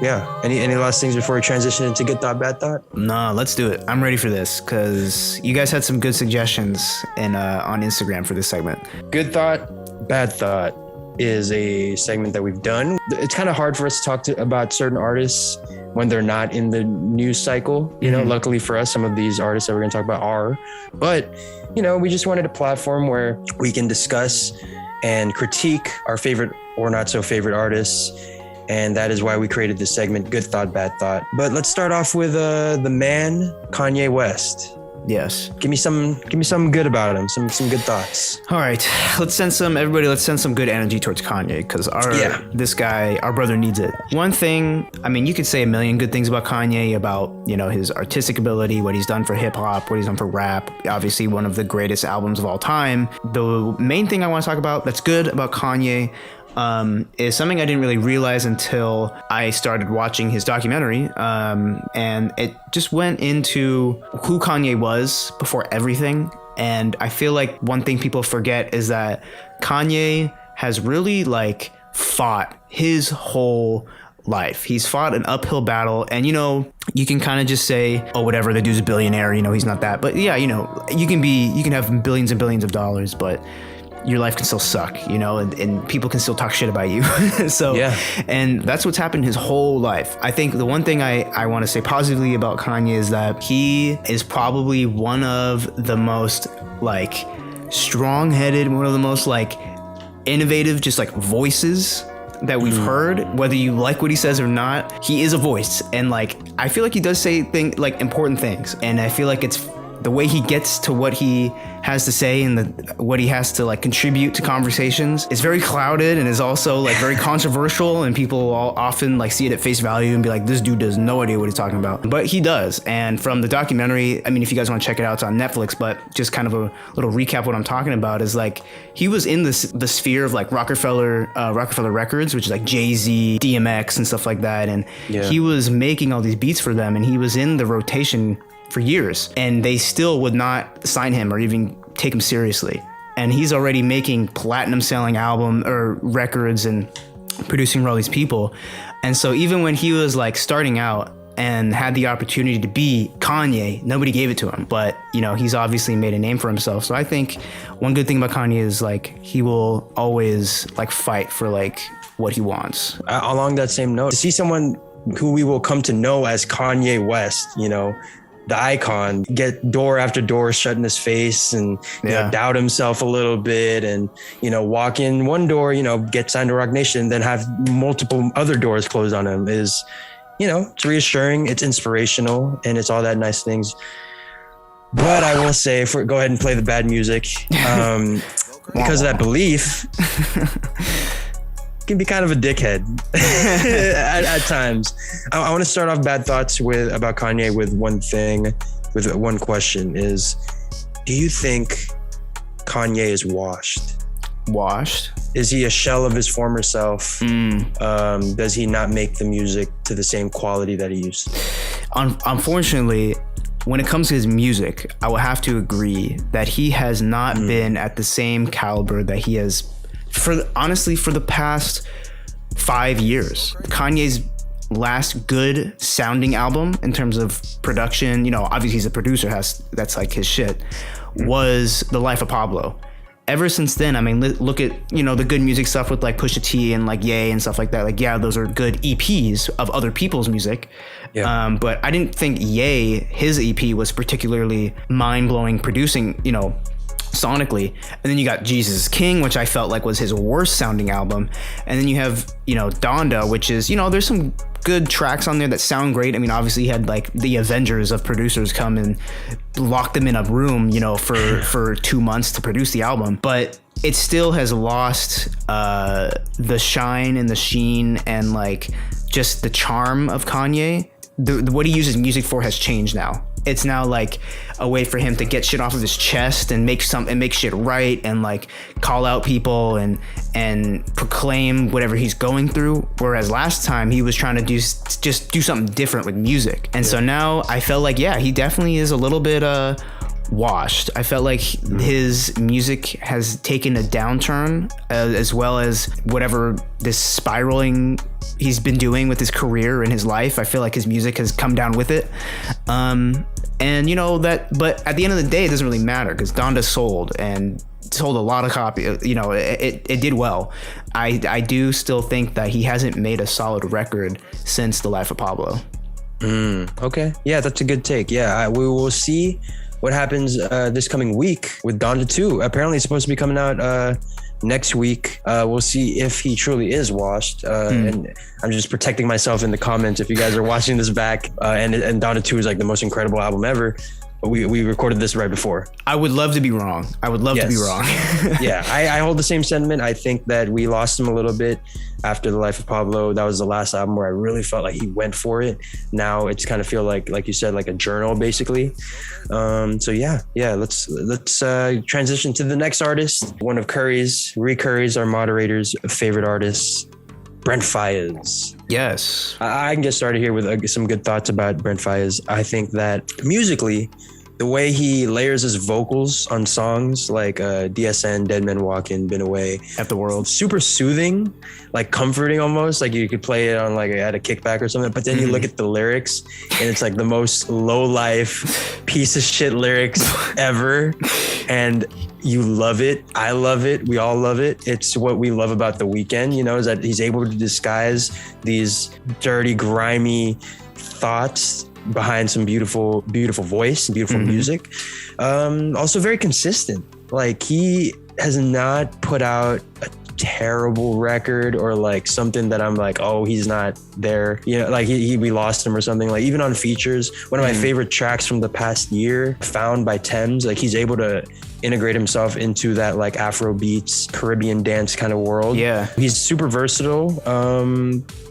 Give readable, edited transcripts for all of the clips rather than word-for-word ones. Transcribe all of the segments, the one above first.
Yeah. Any last things before we transition into good thought, bad thought? No, let's do it. I'm ready for this because you guys had some good suggestions on Instagram for this segment. Good thought, bad thought is a segment that we've done. It's kind of hard for us to talk about certain artists when they're not in the news cycle. You know, luckily for us, some of these artists that we're going to talk about are. But, you know, we just wanted a platform where we can discuss and critique our favorite or not so favorite artists. And that is why we created this segment, Good Thought, Bad Thought. But let's start off with the man, Kanye West. Yes. Give me some good about him, some good thoughts. All right, let's send some good energy towards Kanye because this guy, our brother, needs it. One thing, I mean, you could say a million good things about Kanye, about, you know, his artistic ability, what he's done for hip hop, what he's done for rap. Obviously, one of the greatest albums of all time. The main thing I want to talk about that's good about Kanye is something I didn't really realize until I started watching his documentary. And it just went into who Kanye was before everything. And I feel like one thing people forget is that Kanye has really like fought his whole life. He's fought an uphill battle, and you know, you can kind of just say, oh, whatever, the dude's a billionaire, you know, he's not that. But yeah, you know, you can have billions and billions of dollars, but your life can still suck, you know, and people can still talk shit about you. So, yeah. And that's what's happened his whole life. I think the one thing I want to say positively about Kanye is that he is probably one of the most like strong-headed, one of the most like innovative, just like voices that we've heard, whether you like what he says or not. He is a voice, and like I feel like he does say important things, and I feel like it's the way he gets to what he has to say and what he has to like contribute to conversations is very clouded and is also like very controversial, and people all often like see it at face value and be like, this dude has no idea what he's talking about. But he does. And from the documentary, I mean, if you guys want to check it out, it's on Netflix, but just kind of a little recap of what I'm talking about is like he was in the sphere of like Rockefeller Records, which is like Jay-Z, DMX and stuff like that, and he was making all these beats for them, and he was in the rotation for years, and they still would not sign him or even take him seriously. And he's already making platinum selling album or records and producing for all these people. And so even when he was like starting out and had the opportunity to be Kanye, nobody gave it to him. But you know, he's obviously made a name for himself. So I think one good thing about Kanye is like he will always like fight for like what he wants. Along that same note, to see someone who we will come to know as Kanye West, you know, the icon, get door after door shut in his face and you know, doubt himself a little bit, and you know, walk in one door, you know, get signed to Rock Nation, then have multiple other doors closed on him is, you know, it's reassuring, it's inspirational, and it's all that nice things. But I will say, go ahead and play the bad music, because of that belief, can be kind of a dickhead at times. I want to start off bad thoughts about Kanye with one question is, do you think Kanye is washed? Washed? Is he a shell of his former self? Does he not make the music to the same quality that he used to? Unfortunately, when it comes to his music, I will have to agree that he has not been at the same caliber that he has for the past 5 years. Kanye's last good sounding album in terms of production, you know, obviously he's a producer, that's like his shit, was The Life of Pablo. Ever since then, I mean, look at, you know, the good music stuff with like Pusha T and like Ye and stuff like that. Like, yeah, those are good EPs of other people's music. Yeah. But I didn't think Ye, his EP was particularly mind-blowing producing, you know, sonically. And then you got Jesus King, which I felt like was his worst sounding album. And then you have, you know, Donda, which is, you know, there's some good tracks on there that sound great. I mean, obviously he had like the Avengers of producers come and lock them in a room, you know, for 2 months to produce the album. But it still has lost the shine and the sheen and like just the charm of Kanye. What he uses music for has changed now. It's now like a way for him to get shit off of his chest and make shit right and like call out people and proclaim whatever he's going through. Whereas last time he was trying to do something different with music. And so now I felt like, yeah, he definitely is a little bit washed. I felt like his music has taken a downturn, as well as whatever this spiraling he's been doing with his career and his life. I feel like his music has come down with it. And you know that, but at the end of the day, it doesn't really matter because Donda sold a lot of copies. You know, it did well. I do still think that he hasn't made a solid record since The Life of Pablo. Okay. Yeah, that's a good take. Yeah, we will see what happens this coming week with Donda 2. Apparently it's supposed to be coming out next week. We'll see if he truly is washed. And I'm just protecting myself in the comments if you guys are watching this back. And Donda 2 is like the most incredible album ever. We recorded this right before. I would love to be wrong. I would love to be wrong. Yeah, I hold the same sentiment. I think that we lost him a little bit after The Life of Pablo. That was the last album where I really felt like he went for it. Now it's kind of feel like you said, like a journal basically. So yeah, let's transition to the next artist. One of Curry's, our moderator's favorite artists, Brent Faiyaz. Yes. I can get started here with some good thoughts about Brent Faiyaz. I think that musically, the way he layers his vocals on songs like DSN, Dead Men Walking, Been Away, At the World, super soothing, like comforting almost. Like you could play it on like at a kickback or something. But then you look at the lyrics and it's like the most low life piece of shit lyrics ever. And you love it. I love it. We all love it. It's what we love about The Weeknd, you know, is that he's able to disguise these dirty, grimy thoughts behind some beautiful voice, beautiful music. Also very consistent. Like he has not put out a terrible record or like something that I'm like, oh, he's not there. You know, like we lost him or something. Like even on features, one of my favorite tracks from the past year, Found by Thames, like he's able to integrate himself into that like Afro beats, Caribbean dance kind of world. Yeah. He's super versatile. What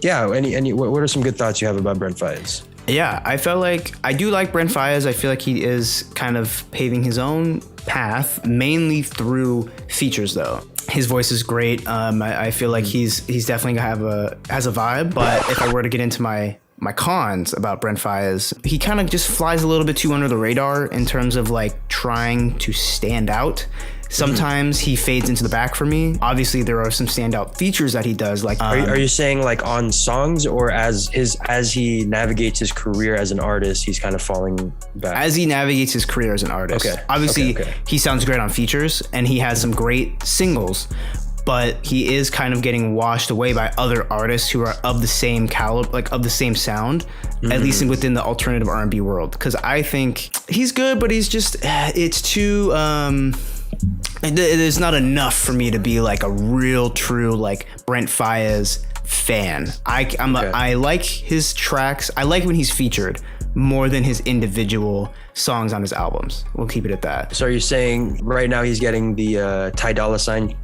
are some good thoughts you have about Brent Faiyaz? Yeah, I felt like I do like Brent Faiyaz. I feel like he is kind of paving his own path, mainly through features though. His voice is great. I feel like he's definitely has a vibe. But if I were to get into my cons about Brent Faiyaz, he kind of just flies a little bit too under the radar in terms of like trying to stand out. Sometimes he fades into the back for me. Obviously, there are some standout features that he does. Like, are you saying like on songs or as he navigates his career as an artist, he's kind of falling back? As he navigates his career as an artist. Okay. Obviously, he sounds great on features and he has some great singles, but he is kind of getting washed away by other artists who are of the same caliber, like of the same sound, at least within the alternative R&B world. Because I think he's good, but he's just, it's too... There's not enough for me to be like a real true like Brent Faiyaz fan. I like his tracks. I like when he's featured more than his individual songs on his albums. We'll keep it at that. So are you saying right now he's getting the Ty Dolla $ign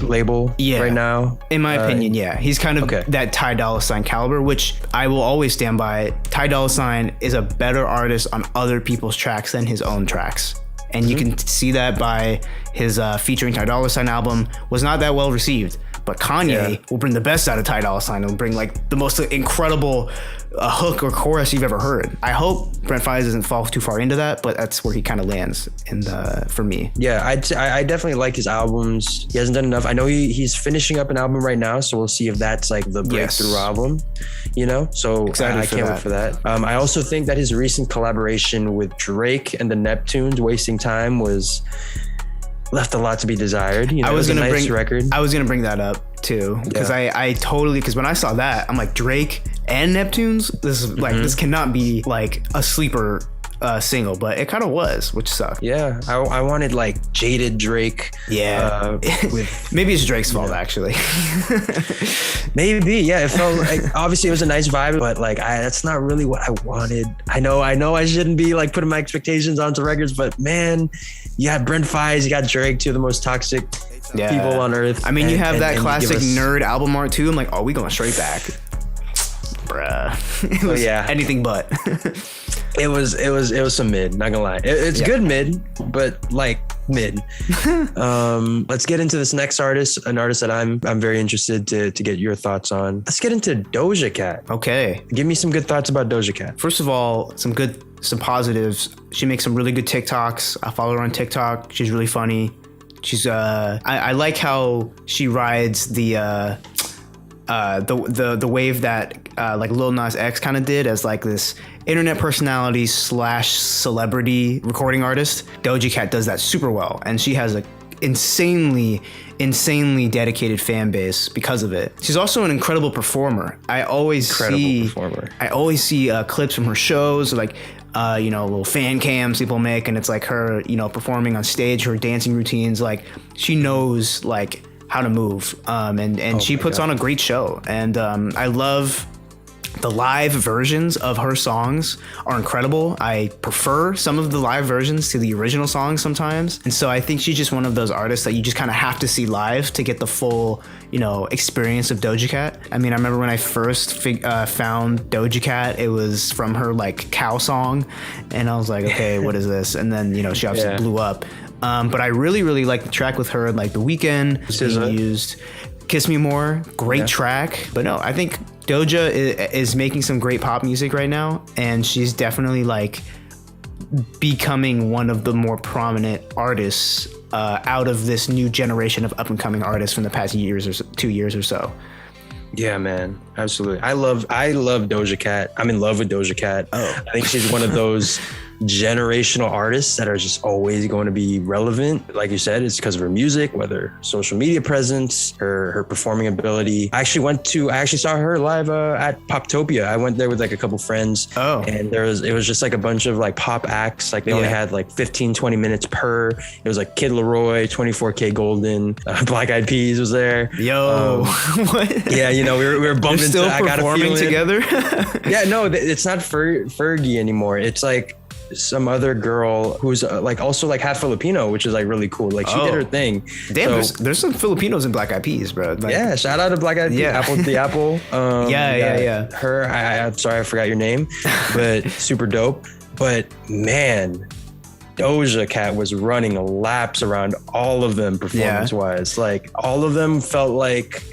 label right now? In my opinion, yeah. He's kind of that Ty Dolla $ign caliber, which I will always stand by. Ty Dolla $ign is a better artist on other people's tracks than his own tracks. And you can see that by his featuring Ty Dolla $ign album was not that well received. But Kanye will bring the best out of Ty Dolla $ign and bring like the most incredible hook or chorus you've ever heard. I hope Brent Faiyaz doesn't fall too far into that, but that's where he kind of lands for me. Yeah, I definitely like his albums. He hasn't done enough. I know he's finishing up an album right now, so we'll see if that's like the breakthrough album, you know? So I can't wait for that. I also think that his recent collaboration with Drake and the Neptunes, Wasting Time, left a lot to be desired. You know, I was gonna bring that up too, because I totally, because when I saw that, I'm like, Drake and Neptunes, this is like this cannot be like a sleeper single, but it kind of was, which sucked. Yeah, I wanted like jaded Drake. Yeah, maybe it's Drake's fault actually. Maybe, yeah. It felt like obviously it was a nice vibe, but like that's not really what I wanted. I know I shouldn't be like putting my expectations onto records, but man, you had Brent Faiyaz, you got Drake, two of the most toxic people on earth. I mean, you have that classic nerd album art too. I'm like, oh, we going straight back, bruh. It was anything but. It was some mid, not gonna lie. It's good mid, but like mid. Let's get into this next artist, an artist that I'm very interested to get your thoughts on. Let's get into Doja Cat. Okay. Give me some good thoughts about Doja Cat. First of all, some positives. She makes some really good TikToks. I follow her on TikTok. She's really funny. She's I like how she rides the wave that like Lil Nas X kind of did as like this internet personality / celebrity recording artist. Doja Cat does that super well, and she has a insanely dedicated fan base because of it. She's also an incredible performer. I always see clips from her shows, like little fan cams people make, and it's like her, performing on stage, her dancing routines. Like, she knows like how to move, and she puts on a great show. And I love the live versions of her songs are incredible. I prefer some of the live versions to the original songs sometimes. And so I think she's just one of those artists that you just kind of have to see live to get the full, experience of Doja Cat. I mean, I remember when I first found Doja Cat, it was from her like cow song. And I was like, okay, what is this? And then, she obviously blew up. But I really, really like the track with her and like The Weeknd. She used Kiss Me More, great track. But no, I think Doja is making some great pop music right now, and she's definitely like becoming one of the more prominent artists out of this new generation of up and coming artists from the past 2 years or so. Yeah, man, absolutely. I love Doja Cat. I'm in love with Doja Cat. I think she's one of those generational artists that are just always going to be relevant. Like you said, it's because of her music, whether social media presence, her performing ability. I actually saw her live at Poptopia. I went there with like a couple friends. And it was just like a bunch of like pop acts. Like they only had like 15-20 minutes per. It was like Kid Laroi, 24K Golden, Black Eyed Peas was there. What? Yeah, we were bumping. They're still performing together. Yeah, no, it's not Fergie anymore. It's like some other girl who's like also like half Filipino, which is like really cool. Like she did her thing. Damn, there's some Filipinos in Black Eyed Peas, bro. Like, yeah, shout out to Black Eyed Peas. Apple. Yeah. Her, I'm sorry, I forgot your name, but super dope. But man, Doja Cat was running laps around all of them performance wise. Like all of them felt like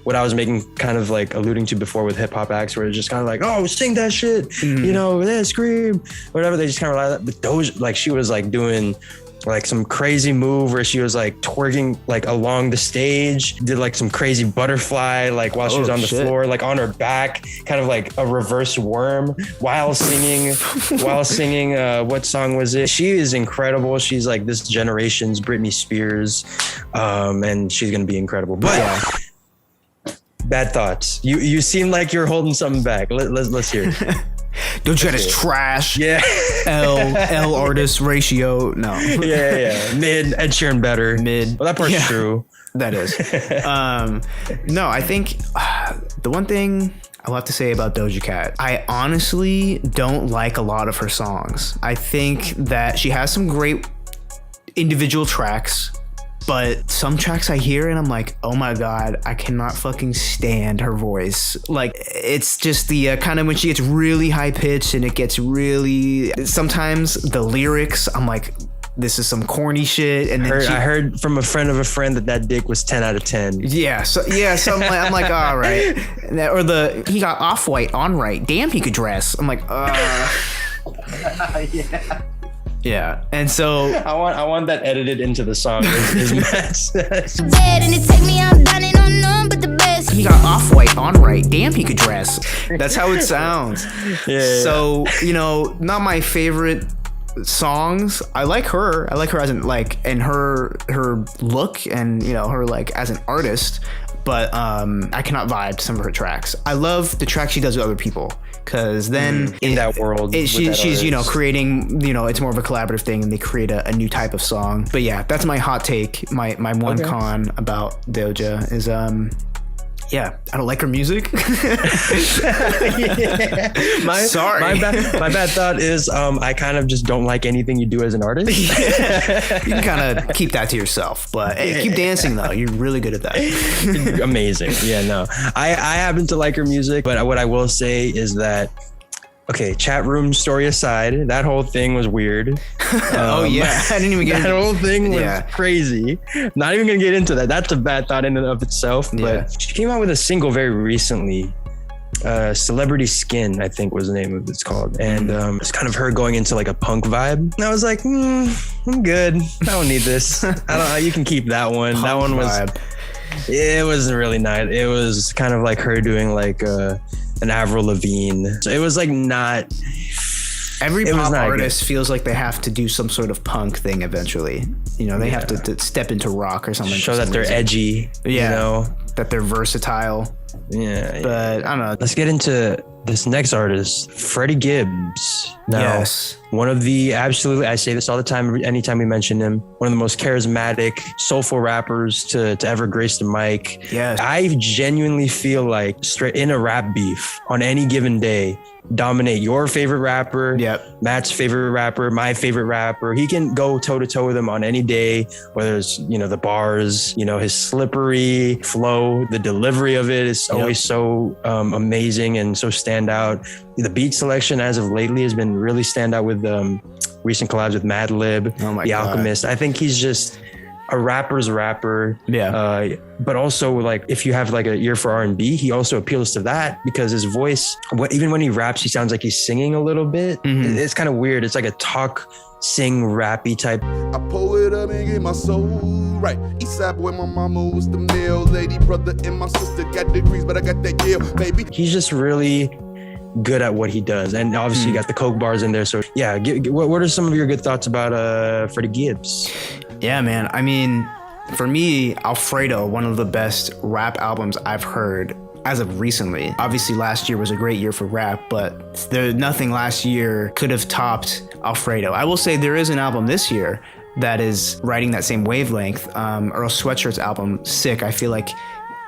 what I was kind of like alluding to before with hip hop acts, where it's just kind of like, oh, sing that shit, scream, whatever. They just kind of like that. But Doja, like she was like doing like some crazy move where she was like twerking like along the stage, did like some crazy butterfly like while she was on the floor, like on her back, kind of like a reverse worm while singing. What song was it? She is incredible. She's like this generation's Britney Spears, and she's gonna be incredible. But bad thoughts. You seem like you're holding something back. Let's hear it. Doja Cat is trash. Yeah. L artist ratio. No. Yeah. Mid. Ed Sheeran better. Mid. Well, that part's true. That is. No, I think the one thing I'll have to say about Doja Cat, I honestly don't like a lot of her songs. I think that she has some great individual tracks, but some tracks I hear and I'm like, oh my God, I cannot fucking stand her voice. Like, it's just the kind of when she gets really high pitched and it gets really, sometimes the lyrics, I'm like, this is some corny shit. And then I heard from a friend of a friend that dick was 10 out of 10. Yeah. So I'm like, all right. Or he got off-white on right. Damn, he could dress. I'm like, Yeah, and so I want that edited into the song. Is he got off-white on right. Damn, he could dress. That's how it sounds. So not my favorite songs. I like her as in like, and her look and her like as an artist. But I cannot vibe to some of her tracks. I love the tracks she does with other people, because then in that world she's creating, it's more of a collaborative thing, and they create a new type of song. But yeah, that's my hot take. My one con about Doja is I don't like her music. Sorry. My bad thought is I kind of just don't like anything you do as an artist. You can kind of keep that to yourself, but hey, keep dancing though. You're really good at that. Amazing. Yeah, no. I happen to like her music, but what I will say is that Okay, chat room story aside, that whole thing was weird. Oh yeah, I didn't even get that whole thing was crazy. Not even gonna get into that. That's a bad thought in and of itself. But she came out with a single very recently. Celebrity Skin, I think was the name of it's called, and it's kind of her going into like a punk vibe. And I was like, I'm good. I don't need this. I don't know. You can keep that one. Punk that one was. Vibe. It wasn't really nice. It was kind of like her doing like an Avril Lavigne. So it was like not. Every pop artist feels like they have to do some sort of punk thing eventually. You know, they have to step into rock or something. Show that they're edgy. Yeah. You know? That they're versatile. Yeah. But I don't know. Let's get into this next artist, Freddie Gibbs. Now, one of the I say this all the time, anytime we mention him, one of the most charismatic, soulful rappers to ever grace the mic. Yes. I genuinely feel like straight in a rap beef on any given day, dominate your favorite rapper, Matt's favorite rapper, my favorite rapper. He can go toe to toe with him on any day, whether it's, you know, the bars, you know, his slippery flow, the delivery of it is always so amazing and so stand out. The beat selection as of lately has been really stand out with recent collabs with Madlib, The Alchemist. I think he's just a rapper's rapper. But also, like, if you have like a ear for R&B, he also appeals to that because his voice, even when he raps, he sounds like he's singing a little bit. It's kind of weird. It's like a talk, sing, rappy type. I pull it up and get my soul right. Eastside boy, my mama was the mail lady. Brother and my sister got degrees, but I got that Yale, baby. He's just really good at what he does, and obviously you got the coke bars in there. So yeah, what are some of your good thoughts about Freddie Gibbs? Yeah, man. I mean, for me, Alfredo, one of the best rap albums I've heard as of recently. Obviously, last year was a great year for rap, but nothing last year could have topped Alfredo. I will say there is an album this year that is riding that same wavelength. Earl Sweatshirt's album, Sick, I feel like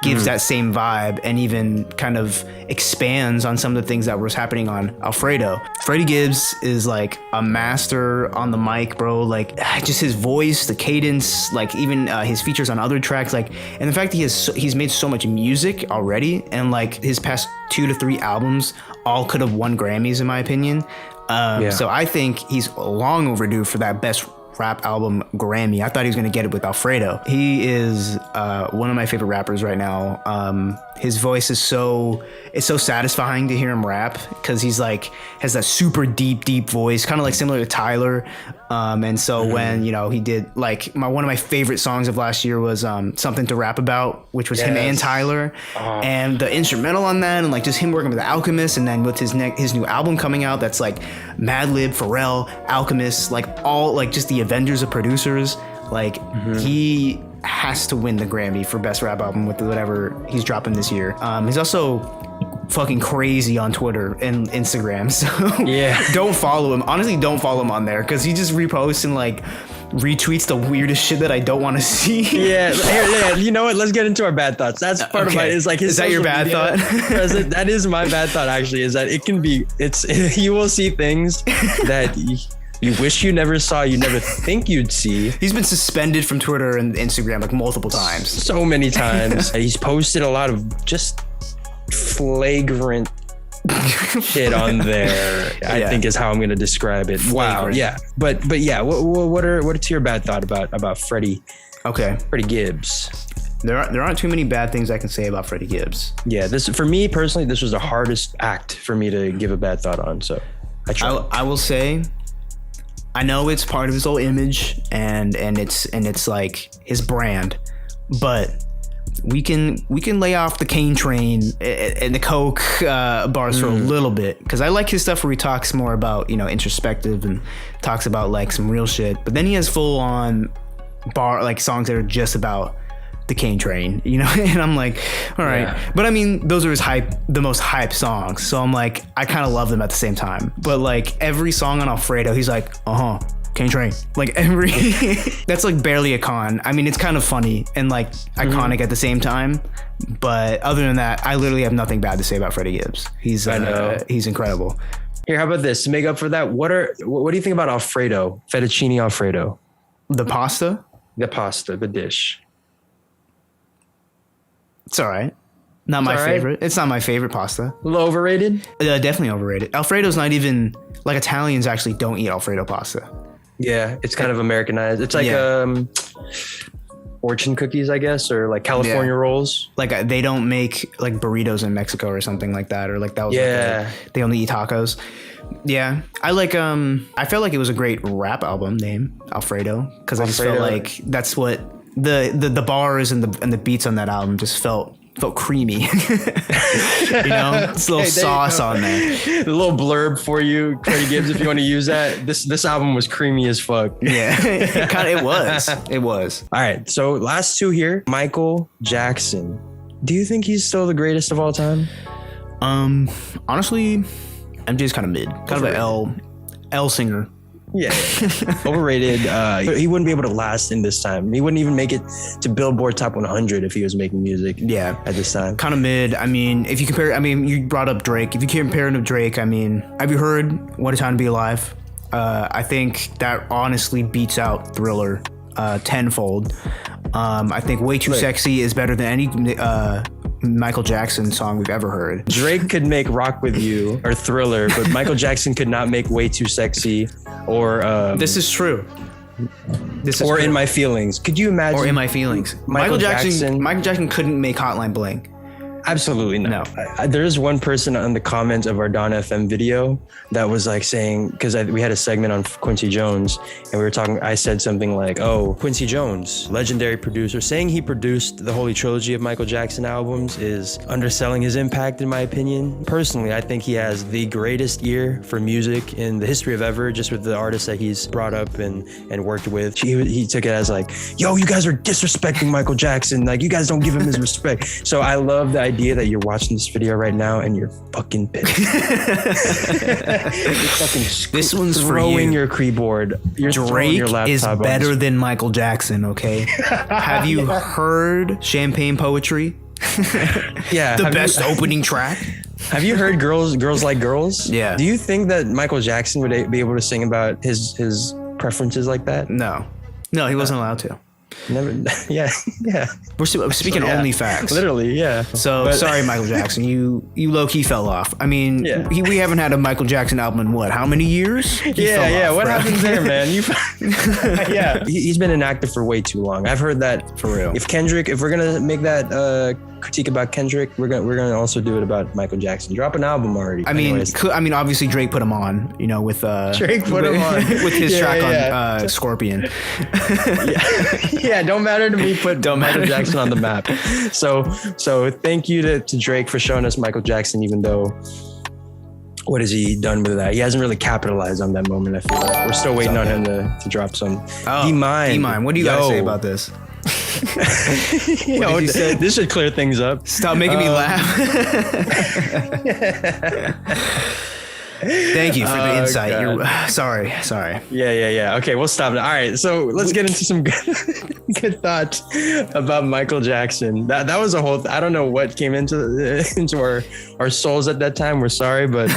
gives that same vibe and even kind of expands on some of the things that was happening on Alfredo. Freddie Gibbs is like a master on the mic, bro. Like just his voice, the cadence, like even his features on other tracks, like, and the fact that he's made so much music already, and like his past 2 to 3 albums all could have won Grammys in my opinion. So I think he's long overdue for that best rap album Grammy. I thought he was going to get it with Alfredo. He is one of my favorite rappers right now. His voice is it's so satisfying to hear him rap because he's like has that super deep voice, kind of like similar to Tyler. And so when, you know, he did like one of my favorite songs of last year was Something to Rap About, which was him and Tyler, and the instrumental on that, and like just him working with The Alchemist, and then with his new album coming out that's like Madlib, Pharrell, Alchemist, like all like just the Avengers of producers. Like he has to win the Grammy for best rap album with whatever he's dropping this year. He's also fucking crazy on Twitter and Instagram, so don't follow him. Honestly, don't follow him on there because he just reposts and like retweets the weirdest shit that I don't want to see. You know what, let's get into our bad thoughts. That's part of my, is like his, is that your bad thought? That is my bad thought actually, is that it can be, you will see things that you wish you never saw, you never think you'd see. He's been suspended from Twitter and Instagram like multiple times. So many times. He's posted a lot of just flagrant shit on there. I think is how I'm going to describe it. Flagrant. Wow. Yeah. But yeah, what's your bad thought about Freddie? Okay. Freddie Gibbs. There aren't too many bad things I can say about Freddie Gibbs. Yeah, this for me personally, this was the hardest act for me to give a bad thought on. So I will say, I know it's part of his whole image and it's like his brand, but we can lay off the cane train and the coke bars for a little bit, because I like his stuff where he talks more about, you know, introspective and talks about like some real shit, but then he has full on bar like songs that are just about the cane train, you know. And I'm like, all right, but I mean, those are the most hype songs, so I'm like, I kind of love them at the same time. But like every song on Alfredo, he's like, cane train, like every that's like barely a con. I mean, it's kind of funny and like iconic at the same time, but other than that, I literally have nothing bad to say about Freddie Gibbs. He's incredible. Here, how about this to make up for that? What do you think about Alfredo, Fettucine Alfredo? The pasta, the dish. It's all right. Not my favorite. It's not my favorite pasta. A little overrated? Definitely overrated. Alfredo's not even, like, Italians actually don't eat Alfredo pasta. Yeah, it's kind of Americanized. It's like fortune cookies, I guess, or like California rolls. Like they don't make like burritos in Mexico or something like that, or like that was they only eat tacos. Yeah, I like I felt like it was a great rap album name, Alfredo, because I just felt like that's what the bars and the beats on that album just felt creamy. You know, it's a little sauce on there. A little blurb for you, Freddie Gibbs, if you want to use that. This album was creamy as fuck. Yeah, it was. All right, so last two here. Michael Jackson. Do you think he's still the greatest of all time? Honestly, MJ's kind of mid. Kind of an L singer. Yeah. Overrated. He wouldn't be able to last in this time. He wouldn't even make it to Billboard Top 100 if he was making music. Yeah. At this time. Kind of mid. I mean, if you compare, you brought up Drake. If you compare him to Drake, have you heard What a Time to Be Alive? I think that honestly beats out Thriller tenfold. I think Way Too Sexy is better than any Michael Jackson song we've ever heard. Drake could make Rock With You or Thriller, but Michael Jackson could not make Way Too Sexy or This is true. Or In My Feelings. Could you imagine? Or In My Feelings. Michael Jackson couldn't make Hotline Bling. Absolutely not. No. There's one person on the comments of our Dawn FM video that was like saying, because we had a segment on Quincy Jones and we were talking, I said something like, oh, Quincy Jones, legendary producer, saying he produced the Holy Trilogy of Michael Jackson albums is underselling his impact, in my opinion. Personally, I think he has the greatest ear for music in the history of ever, just with the artists that he's brought up and worked with. He took it as like, yo, you guys are disrespecting Michael Jackson. Like, you guys don't give him his respect. So I love the idea that you're watching this video right now and you're fucking pissed. You're fucking this one's throwing for you. Your keyboard. You're Drake your laptop is better than Michael Jackson, okay? Have you heard Champagne Poetry? Yeah. The best opening track. Have you heard Girls Like Girls? Yeah. Do you think that Michael Jackson would be able to sing about his preferences like that? No, he wasn't allowed to. Never. Yeah. We're speaking only facts. Literally, yeah. So sorry, Michael Jackson. You low key fell off. I mean, we haven't had a Michael Jackson album in what? How many years? Yeah. What happened there, man? Yeah. He's been inactive for way too long. I've heard that for real. If we're gonna make that critique about Kendrick, we're gonna also do it about Michael Jackson. Drop an album already. I mean, obviously Drake put him on. You know, with Drake put him on with his track on Scorpion. Yeah, don't matter to me. Put Michael Jackson on the map. So thank you to Drake for showing us Michael Jackson, even though what has he done with that? He hasn't really capitalized on that moment. I feel like we're still waiting on him to drop some. D-Mine. What do you guys say about this? This should clear things up. Stop making me laugh. Thank you for the insight. You're sorry. Yeah. Okay, we'll stop now. All right, so let's get into some good thoughts about Michael Jackson. That was a whole. I don't know what came into our souls at that time. We're sorry, but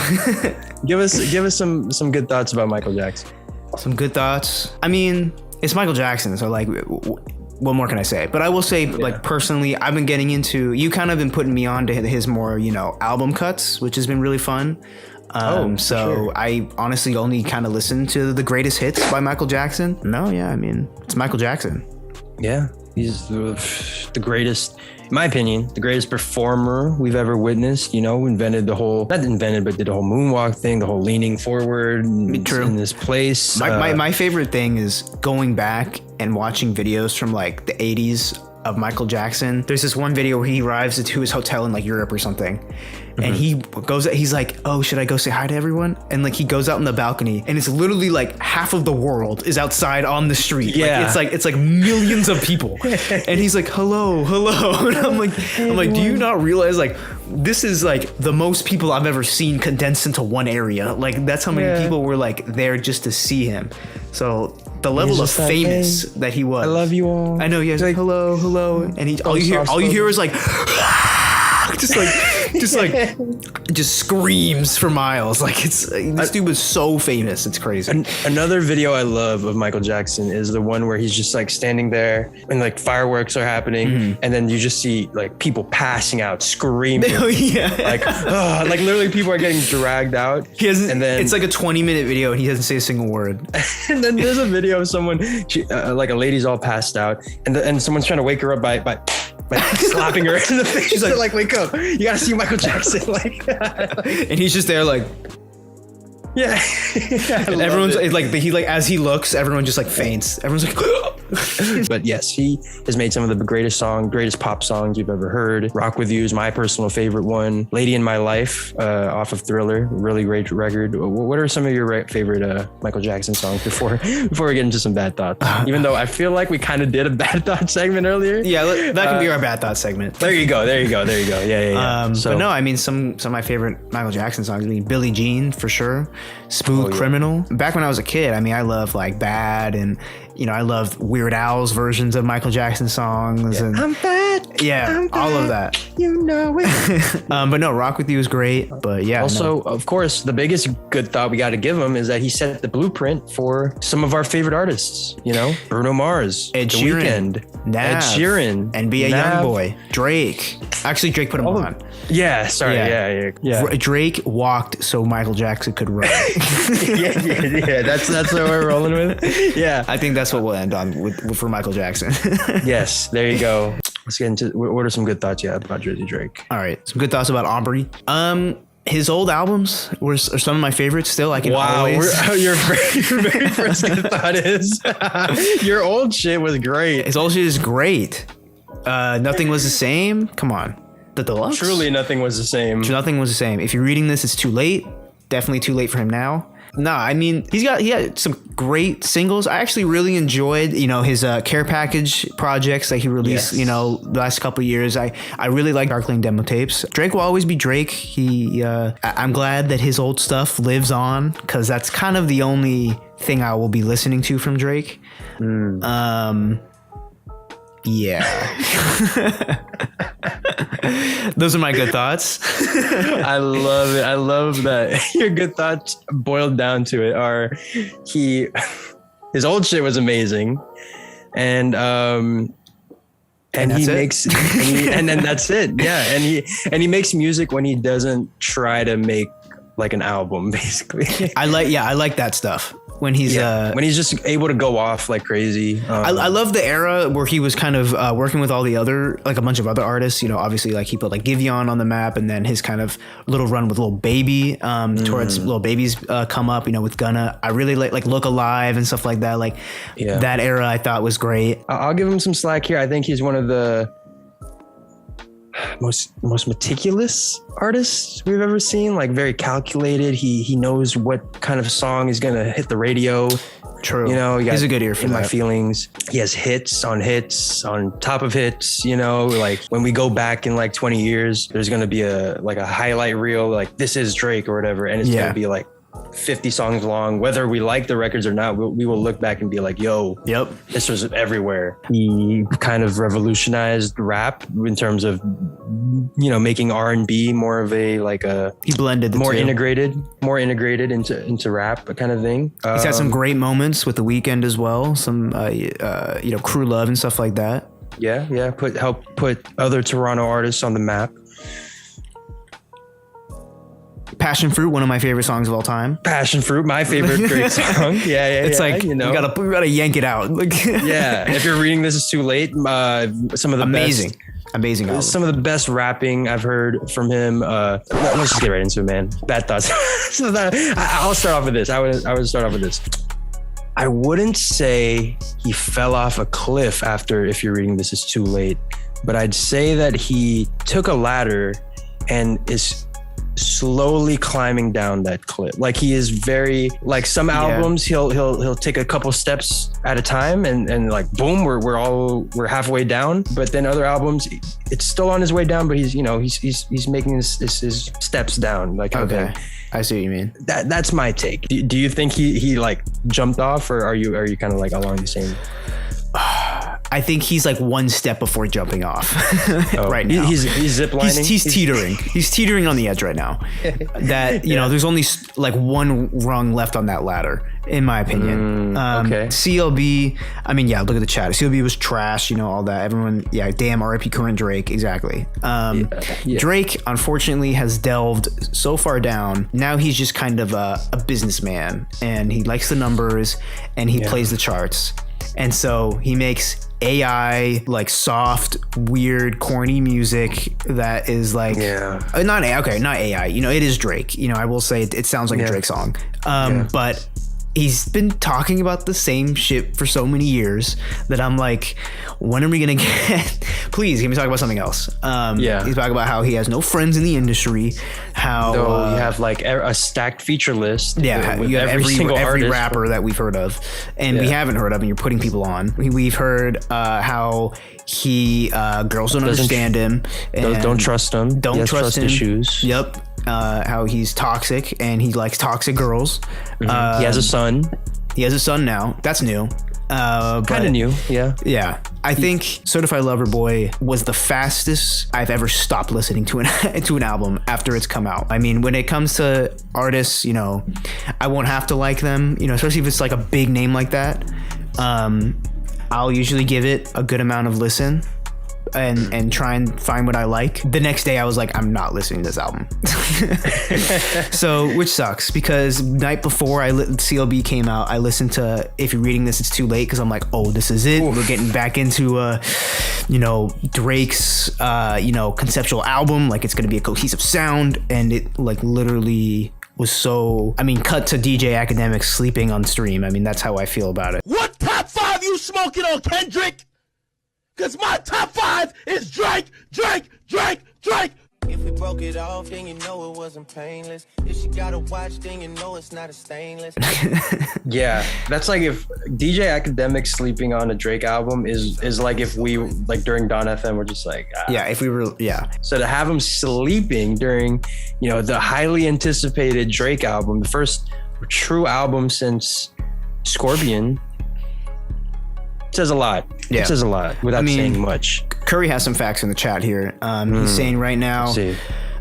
give us some good thoughts about Michael Jackson. Some good thoughts. I mean, it's Michael Jackson, so like, what more can I say? But I will say, like, personally, I've been getting into. You kind of been putting me on to his more, album cuts, which has been really fun. Sure. I honestly only kind of listen to the greatest hits by Michael Jackson. It's Michael Jackson. Yeah, he's the greatest, in my opinion, the greatest performer we've ever witnessed. Invented the whole, not invented, but did the whole moonwalk thing, the whole leaning forward in this place. My favorite thing is going back and watching videos from like the 80s of Michael Jackson. There's this one video where he arrives to his hotel in like Europe or something. And he's like, oh, should I go say hi to everyone? And like he goes out on the balcony and it's literally like half of the world is outside on the street. Yeah. Like, it's like millions of people. And he's like, hello. And I'm like, do you not realize like this is like the most people I've ever seen condensed into one area. Like that's how many people were like there just to see him. So the level of famous that he was. I love you all. I know. He was like, hello. And all you hear is like, just like just screams for miles. Like this dude was so famous. It's crazy. Another video I love of Michael Jackson is the one where he's just like standing there and like fireworks are happening, and then you just see like people passing out, screaming. Oh yeah. Like literally people are getting dragged out. And then it's like a 20-minute video and he doesn't say a single word. And then there's a video of someone, like a lady's all passed out, and someone's trying to wake her up by slapping her in the face. She's like, wake up. You gotta see Michael Jackson. And he's just there like, yeah. And everyone's like, as he looks, everyone just like faints. Everyone's like, but yes, he has made some of the greatest pop songs you've ever heard. Rock With You is my personal favorite one. Lady in My Life, off of Thriller, really great record. What are some of your favorite Michael Jackson songs before we get into some bad thoughts? Even though I feel like we kind of did a bad thought segment earlier. Yeah, that can be our bad thought segment. There you go. Yeah. But no, I mean some of my favorite Michael Jackson songs. I mean, Billie Jean for sure. Smooth Criminal. Back when I was a kid, I mean, I loved like Bad, and I loved Weird Al's versions of Michael Jackson songs. And I'm bad. Yeah, all of that. You know it. But no, Rock With You is great. But yeah. Also, of course, the biggest good thought we got to give him is that he set the blueprint for some of our favorite artists. Bruno Mars, Ed The Sheeran, Weeknd, Nav, Ed Sheeran, NBA Youngboy, Drake. Actually, Drake put him on. Yeah, sorry. Yeah. Drake walked so Michael Jackson could run. yeah. That's what we're rolling with. Yeah, I think that's what we'll end on for Michael Jackson. Yes, there you go. Let's get into what are some good thoughts you have about Drizzy Drake? All right, some good thoughts about Aubrey. His old albums are some of my favorites still. I can always. Your very first good thought is your old shit was great. His old shit is great. Nothing Was the Same. Come on. The Deluxe. Truly nothing was the same. Nothing was the same. If you're reading this, it's too late. Definitely too late for him now. No, I mean, he had some great singles. I actually really enjoyed, his care package projects that he released, the last couple of years. I really like Darkling demo tapes. Drake will always be Drake. I'm glad that his old stuff lives on, because that's kind of the only thing I will be listening to from Drake. Yeah. Those are my good thoughts. I love it. I love that your good thoughts boiled down to it are his old shit was amazing, and he makes and then that's it. Yeah, and he makes music when he doesn't try to make like an album, basically. I like that stuff. When he's just able to go off like crazy. I love the era where he was kind of working with all the other, like a bunch of other artists, obviously like he put like Giveon on the map, and then his kind of little run with Lil Baby towards Lil Baby's come up, with Gunna. I really like Look Alive and stuff like that. Like that era I thought was great. I'll give him some slack here. I think he's one of the most meticulous artists we've ever seen. Like very calculated. He knows what kind of song is gonna hit the radio. True. He's a good ear for In that. My Feelings. He has hits on top of hits. Like when we go back in like 20 years, there's gonna be a highlight reel, like this is Drake or whatever, and it's gonna be like 50 songs long. Whether we like the records or not, we will look back and be like, yo, this was everywhere. He kind of revolutionized rap in terms of making R&B more of he blended the more two. integrated into rap kind of thing. He's had some great moments with The Weeknd as well, some Crew Love and stuff like that. Help put other Toronto artists on the map. Passion Fruit, one of my favorite songs of all time. Passion Fruit, my favorite great song. It's like we gotta yank it out. Yeah, if you're reading this, it's too late. Some of the amazing album. Some of the best rapping I've heard from him. Let's just get right into it, man. Bad thoughts. I'll start off with this. I would start off with this. I wouldn't say he fell off a cliff after If You're Reading This, It's Too Late, but I'd say that he took a ladder and is slowly climbing down that cliff. Like he is very like some albums he'll take a couple steps at a time and like boom we're halfway down, but then other albums it's still on his way down, but he's making his steps down. Like okay, I see what you mean. That's my take. Do you think he like jumped off, or are you kind of like along the same? I think he's like one step before jumping off right now. He's ziplining. He's teetering. He's teetering on the edge right now. That, you know, there's only like one rung left on that ladder, in my opinion. Okay. CLB, I mean, yeah, look at the chat. CLB was trash, you know, all that. Everyone, yeah, damn, RIP current Drake. Exactly. Drake, unfortunately, has delved so far down. Now he's just kind of a businessman, and he likes the numbers, and he plays the charts. And so he makes AI, like soft, weird, corny music that is like, not AI, you know, it is Drake. You know, I will say it sounds like a Drake song. But he's been talking about the same shit for so many years that I'm like, when are we gonna get? Please, can we talk about something else? He's talking about how he has no friends in the industry. How you have like a stacked feature list. Yeah, with you have every rapper that we've heard of, and we haven't heard of, and you're putting people on. We've heard how he girls don't understand him. And don't trust him. Don't trust him. Issues. Yep. How he's toxic and he likes toxic girls. He has a son. He has a son now. That's new. Kind of new. Yeah. I think Certified Lover Boy was the fastest I've ever stopped listening to an album after it's come out. I mean, when it comes to artists, you know, I won't have to like them, you know, especially if it's like a big name like that. I'll usually give it a good amount of listen and try and find what I like. The next day I was like, I'm not listening to this album. So, which sucks, because night before CLB came out, I listened to If You're Reading This, It's Too Late, because I'm like, oh, this is it. We're getting back into you know, Drake's you know, conceptual album, like it's gonna be a cohesive sound, and it like literally was so, I mean, cut to DJ Academic sleeping on stream. I mean, that's how I feel about it. What top 5 you smoking on, Kendrick? Cause my top 5 is Drake. If we broke it off, then you know it wasn't painless. If she got a watch, then you know it's not a stainless. Yeah, that's like if DJ Academic sleeping on a Drake album is like if we, like during Dawn FM, we're just like, if we were, So to have him sleeping during, you know, the highly anticipated Drake album, the first true album since Scorpion, says a lot. Yeah. It says a lot without saying much. Curry has some facts in the chat here. He's saying right now,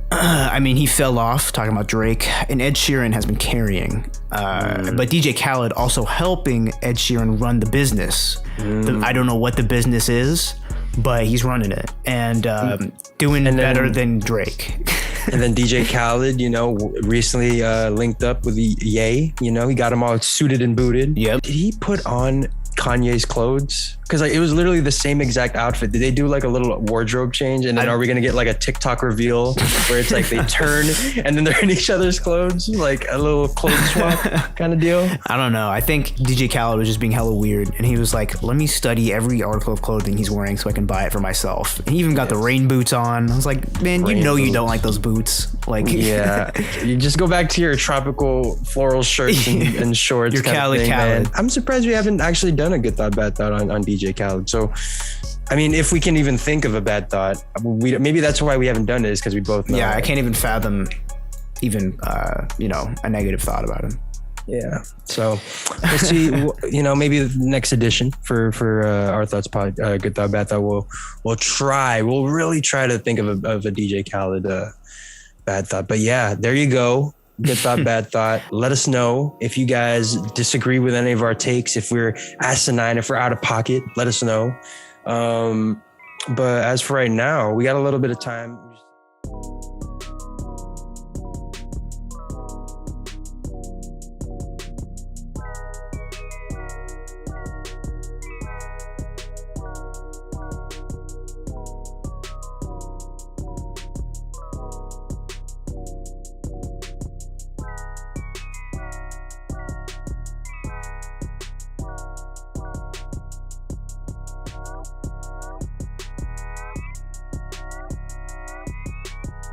I mean, he fell off talking about Drake, and Ed Sheeran has been carrying. But DJ Khaled also helping Ed Sheeran run the business. I don't know what the business is, but he's running it and doing better than Drake. And then DJ Khaled, you know, recently linked up with Ye. You know, he got him all suited and booted. Yep. Did he put on Kanye's clothes? Because like it was literally the same exact outfit. Did they do like a little wardrobe change? And then are we gonna get like a TikTok reveal where it's like they turn and then they're in each other's clothes, like a little clothes swap kind of deal? I don't know. I think DJ Khaled was just being hella weird, and he was like, "Let me study every article of clothing he's wearing so I can buy it for myself." And he even got the rain boots on. I was like, "Man, you know you don't like those boots." Like, you just go back to your tropical floral shirts and shorts. Your Khaled. Man. I'm surprised we haven't actually done a good thought, bad thought on DJ Khaled. So, I mean, if we can even think of a bad thought, maybe that's why we haven't done it, is because we both know. Yeah, I can't even fathom even, you know, a negative thought about him. Yeah. So let's see, you know, maybe the next edition for Our Thoughts pod, Good Thought, Bad Thought, we'll really try to think of a DJ Khaled bad thought. But yeah, there you go. Good thought, bad thought. Let us know if you guys disagree with any of our takes, if we're asinine, if we're out of pocket, let us know. But as for right now, we got a little bit of time.